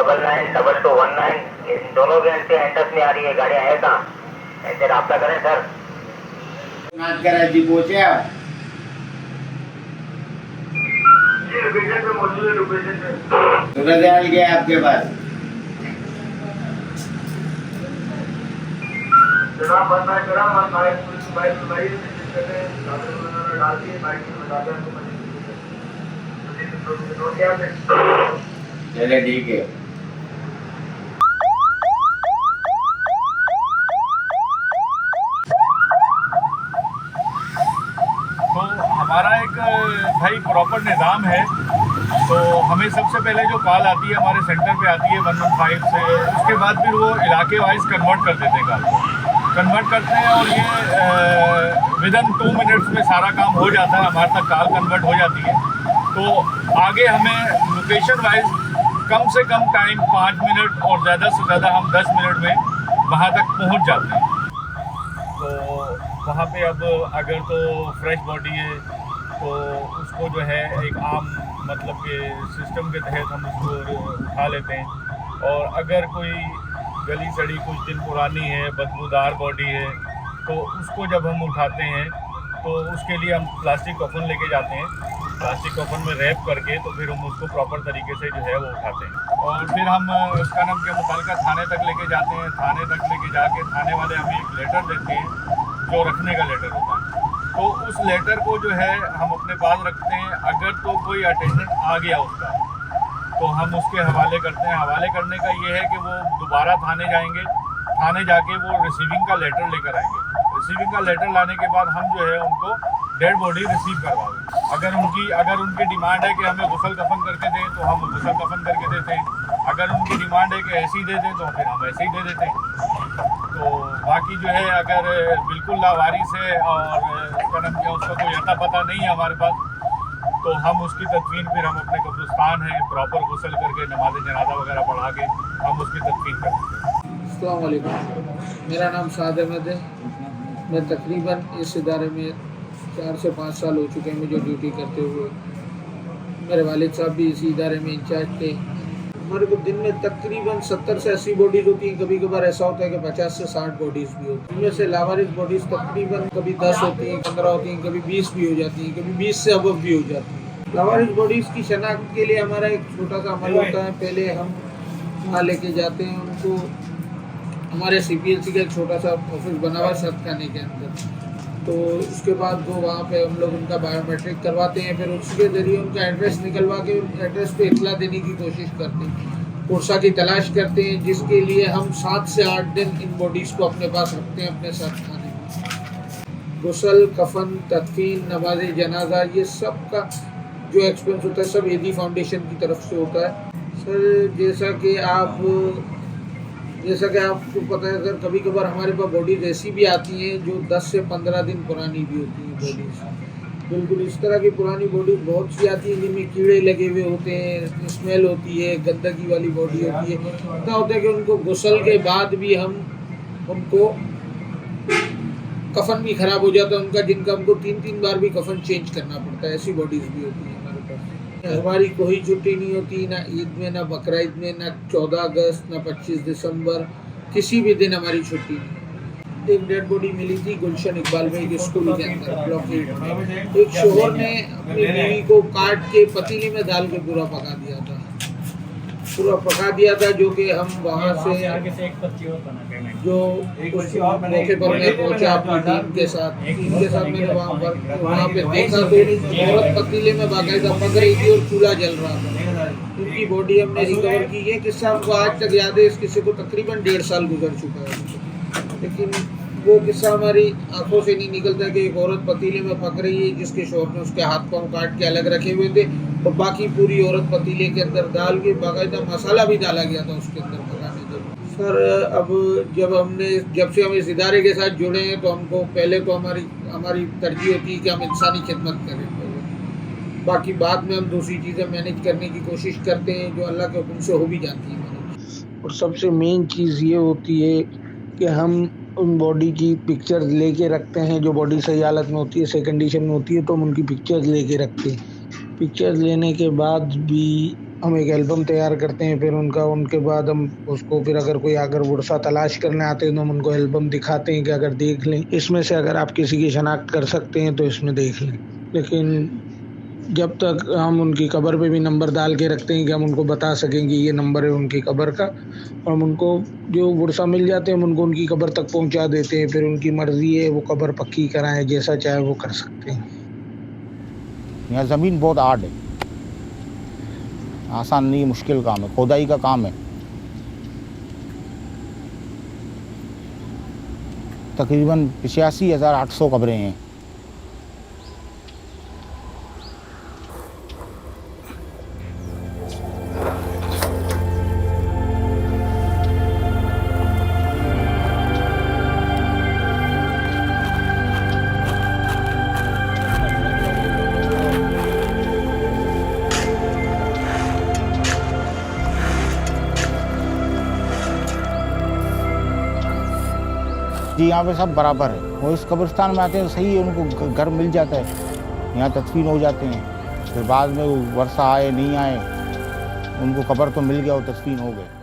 992219 इन दोनों के से एंट्रेंस में आ रही है गाड़ियाँ है कहाँ ऐसे रास्ता करें सर। नाच करा जी पहुँचे आप? लोकेशन पे मौजूद है, लोकेशन पे सूरज आ गया आपके पास? जनाब बस मैं करा मत बाइक डाल दिए बाइक में बता दें तो चले ठीक है। तो हमारा एक भाई प्रॉपर निज़ाम है। तो हमें सबसे पहले जो कॉल आती है हमारे सेंटर पे आती है 115 से, उसके बाद फिर वो इलाके वाइज कन्वर्ट कर देते हैं कॉल को, कन्वर्ट करते हैं और ये विदिन 2 मिनट्स में सारा काम हो जाता है, हमारे तक कॉल कन्वर्ट हो जाती है। तो आगे हमें लोकेशन वाइज कम से कम टाइम 5 मिनट और ज़्यादा से ज़्यादा हम 10 मिनट में वहाँ तक पहुँच जाते हैं। तो वहाँ पे अब अगर तो फ्रेश बॉडी है तो उसको जो है एक आम मतलब के सिस्टम के तहत हम उसको उठा लेते हैं। और अगर कोई गली सड़ी कुछ दिन पुरानी है, बदबूदार बॉडी है, तो उसको जब हम उठाते हैं तो उसके लिए हम प्लास्टिक कफन लेके जाते हैं। प्लास्टिक कफन में रैप करके तो फिर हम उसको प्रॉपर तरीके से जो है वो उठाते हैं और फिर हम उसका नाम के मुतालिका थाने तक लेके जाते हैं। थाने तक लेके जाके थाने वाले हमें एक लेटर देते हैं जो रखने का लेटर होता है। तो उस लेटर को जो है हम अपने पास रखते हैं। अगर तो कोई अटेंडेंट आ गया उसका तो हम उसके हवाले करते हैं। हवाले करने का ये है कि वो दोबारा थाने जाएंगे, थाने जाके वो रिसीविंग का लेटर लेकर आएंगे। रिसीविंग का लेटर लाने के बाद हम जो है उनको डेड बॉडी रिसीव करवाएंगे। अगर उनकी डिमांड है कि हमें गुसल कफन करके दें तो हम गुसल कफन करके देते हैं। अगर उनकी डिमांड है कि ऐसे ही दे दें तो फिर हम ऐसे ही दे देते हैं। तो बाकी जो है अगर बिल्कुल लावारिस है और उसका कोई अता पता नहीं है हमारे पास, तो हम उसकी तदफीन फिर हम अपने कब्रिस्तान है प्रॉपर गुसल करके नमाज जनाजा वगैरह पढ़ा के हम उसकी तदफीन करते हैं। अस्सलाम वालेकुम, मेरा नाम साद अहमद है। मैं तकरीबन इस इदारे में 4 से 5 साल हो चुके हैं मुझे ड्यूटी करते हुए। मेरे वालिद साहब भी इसी इदारे में इंचार्ज थे। हमारे को दिन में तकरीबन 70 से 80 बॉडीज़ होती हैं। कभी कभार ऐसा होता है कि 50 से 60 बॉडीज़ भी होती हैं। इनमें से लावारिस बॉडीज़ तकरीबन कभी 10 होती हैं, 15 होती हैं, कभी 20 भी हो जाती हैं, कभी 20 से अबव भी हो जाती हैं। लावारिस बॉडीज़ की शनाख्त के लिए हमारा एक छोटा सा अमल होता है। पहले हम वहाँ लेके जाते हैं उनको, हमारे CPLC का एक छोटा सा ऑफिस बना हुआ है सदखाने के अंदर। तो उसके बाद वो वहाँ पे हम लोग उनका बायोमेट्रिक करवाते हैं। फिर उसके ज़रिए उनका एड्रेस निकलवा के उन एड्रेस पे इतला देने की कोशिश करते हैं। पुरसा की तलाश करते हैं जिसके लिए हम 7 से 8 दिन इन बॉडीज़ को अपने पास रखते हैं अपने साथ खाने में। गुसल, कफन, तदफीन, नमाज जनाजा, ये सब का जो एक्सपेंस होता है सब एदी फाउंडेशन की तरफ से होता है। सर जैसा कि आपको पता है सर, कभी कभार हमारे पास बॉडीज़ ऐसी भी आती हैं जो 10 से 15 दिन पुरानी भी होती हैं बॉडीज़। बिल्कुल इस तरह की पुरानी बॉडीज़ बहुत सी आती हैं जिनमें कीड़े लगे हुए होते हैं, स्मेल होती है, गंदगी वाली बॉडी होती है। क्या होता है कि उनको गुसल के बाद भी हम उनको कफन भी ख़राब हो जाता है उनका, जिनका हमको 3-3 बार भी कफन चेंज करना पड़ता है। ऐसी बॉडीज़ भी होती है हमारे पास। हमारी कोई छुट्टी नहीं होती, ना ईद में, ना बकरा ईद में, ना 14 अगस्त, ना 25 दिसंबर, किसी भी दिन हमारी छुट्टी नहीं। एक डेड बॉडी मिली थी गुलशन इकबाल में एक स्कूल के अंदर ब्लॉक 8 में। एक शोहर ने अपनी बीवी को काट के पतीली में डाल के पूरा पका दिया था, जो कि हम वहाँ से जो मौके पर मैं पहुँचा अपनी टीम के साथ मैंने वहाँ पे देखा तो औरत पतीले में बाकायदा पक रही थी और चूल्हा जल रहा था। उनकी बॉडी हमने रिकवर की। ये किस्सा हमको आज तक याद है। इस किस्से को तकरीबन 1.5 साल गुजर चुका है, लेकिन वो किस्सा हमारी आंखों से नहीं निकलता कि एक औरत पतीले में पक रही है जिसके शौहर ने उसके हाथ पांव काट के अलग रखे हुए थे और बाकी पूरी औरत पतीले के अंदर डाल के बाकायदा मसाला भी डाला गया था उसके अंदर पकाने के। सर अब जब से हम इस इदारे के साथ जुड़े हैं तो हमको पहले तो हमारी तरजीह होती है कि हम इंसानी खिदमत करें, बाकी बाद में हम दूसरी चीज़ें मैनेज करने की कोशिश करते हैं जो अल्लाह के हुक्म से हो भी जाती है। और सबसे मेन चीज़ ये होती है कि हम उन बॉडी की पिक्चर्स लेके रखते हैं। जो बॉडी सही हालत में होती है, सही कंडीशन में होती है, तो हम उनकी पिक्चर्स लेके रखते हैं। पिक्चर्स लेने के बाद भी हम एक एल्बम तैयार करते हैं, फिर उनके बाद हम उसको फिर अगर कोई अगर वर्षा तलाश करने आते हैं तो हम उनको एल्बम दिखाते हैं कि अगर देख लें, इसमें से अगर आप किसी की शनाख्त कर सकते हैं तो इसमें देख लें। लेकिन जब तक हम उनकी कब्र पे भी नंबर डाल के रखते हैं कि हम उनको बता सकें कि ये नंबर है उनकी कब्र का, और हम उनको जो वर्षा मिल जाते हैं हम उनको उनकी कब्र तक पहुंचा देते हैं। फिर उनकी मर्जी है, वो कब्र पक्की कराएं, जैसा चाहे वो कर सकते हैं। यहाँ ज़मीन बहुत हार्ड है, आसान नहीं, मुश्किल काम है, खोदाई का काम है। तकरीबन 85,800 कब्रें हैं। जी यहाँ पे सब बराबर है। वो इस कब्रिस्तान में आते हैं सही है, उनको घर मिल जाता है, यहाँ तदफीन हो जाते हैं। फिर बाद में वो वर्षा आए नहीं आए, उनको कब्र तो मिल गया, वो तदफीन हो गए।